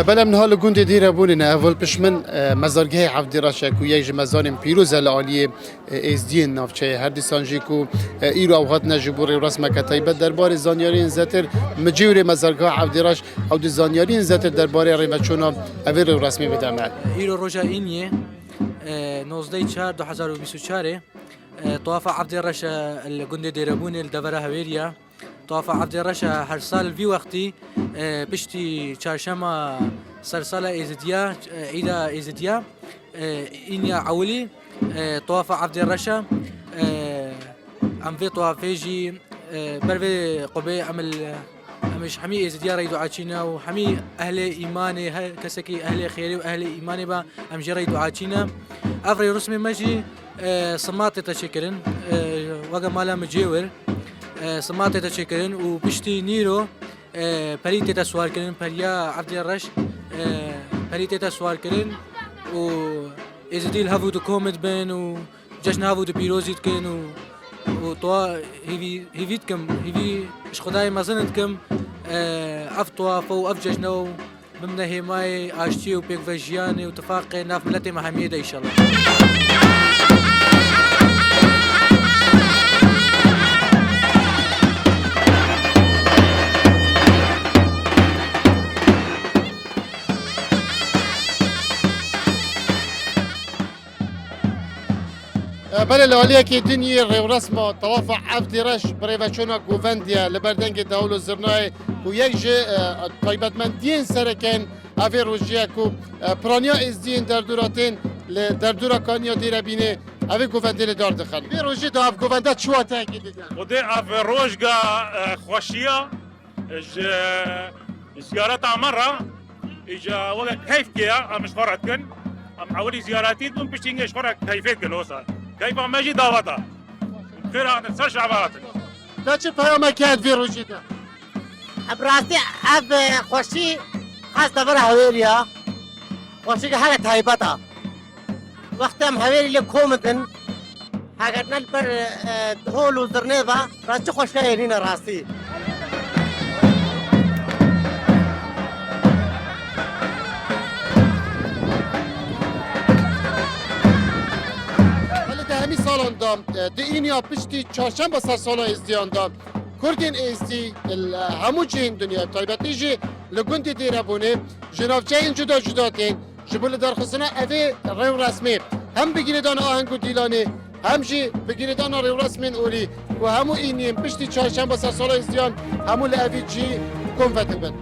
بله من حال گوند دیره بولینه اول پشمن مزارگاه عبدی راشک و یک مزارم پیروز العالی ازدی نافچه هر دیسانجی کو ایرو اوقات نجبور رسم کتایبت درباره زانیاری زتر مجیور مزارگاه عبدی راش او دی زانیاری زتر درباره ریمچونا اویر رسمی بدمه ایرو روزا اینیه 19/4/2024 طواف عبد الرشا الجندي ديربوني الدبره هويريا طواف عبد الرشا هر سال في وقتي بشتي چهارشنبه سرساله ازديا عيدا ازديا إنيا عولي طواف عبد الرشا عم في طوافيجي برفي قبي عمل مش حمي ازديا ريدو عاچينا وحمي اهل ايماني كسكي اهل خيري واهل ايماني با ام جريدو عاچينا افري رسمي مجي صماتي تشكرن وقا مالا مجيور صماتي تشكرن وبشتي نيرو بريتي تسوار كرن بريا عبد الرش بريتي تسوار كرن و ازديل هافو دو كومت بين وجشن هافو دو بيروزيت كن وطوا هيفيتكم هيفي اش خداي ما زنتكم اف طوافو واف جشنو بمنا هيماي اشتي وبيك فيجياني وتفاقي ناف ملتي محميده ان شاء الله. بله العالیه که دنیا رسم طواف عبدی رش برای وچونا گووندیا لبردنگ داول زرنای و یک جه قایبتمندین سرکن اوی روژیا کو پرانیا ازدین در دوراتین در دورا کانیا دیره بینه اوی گووندی دار دخل بی روژی دا اف گوونده چوا تاکی دیدن و دی اف روژگا خوشیا زیارت مرة اجا وقت كيف كيا مش فرات كن ام حولي زياراتي دون بشتينجش فرات كيفيت كلوسا كيف ما يجي دعوتا خير هذا سر شعباتك دا چه پیامه کرد بی روژی دا براستی اب خوشی خاص دبر هویریا خوشی که حاجة تایبتا وقتی هم هویری لکومتن حاجة نل بر دهول و زرنه با راستی خوشی اینه راستی همی سالان دا دی اینیا پشتی چهارشنبه سر سالا ازدیان دا کردین ازدی همو جهین دنیا تایبتی جی لگوندی دیره بونه جنافچه این جدا جدا تین جبول درخصنه اوی ریو رسمی هم بگیردان آهنگو دیلانی هم جی بگیردان ریو رسمی اولی و همو اینیم پشتی چهارشنبه سر سالا ازدیان همو لعوی جی کنفتن بند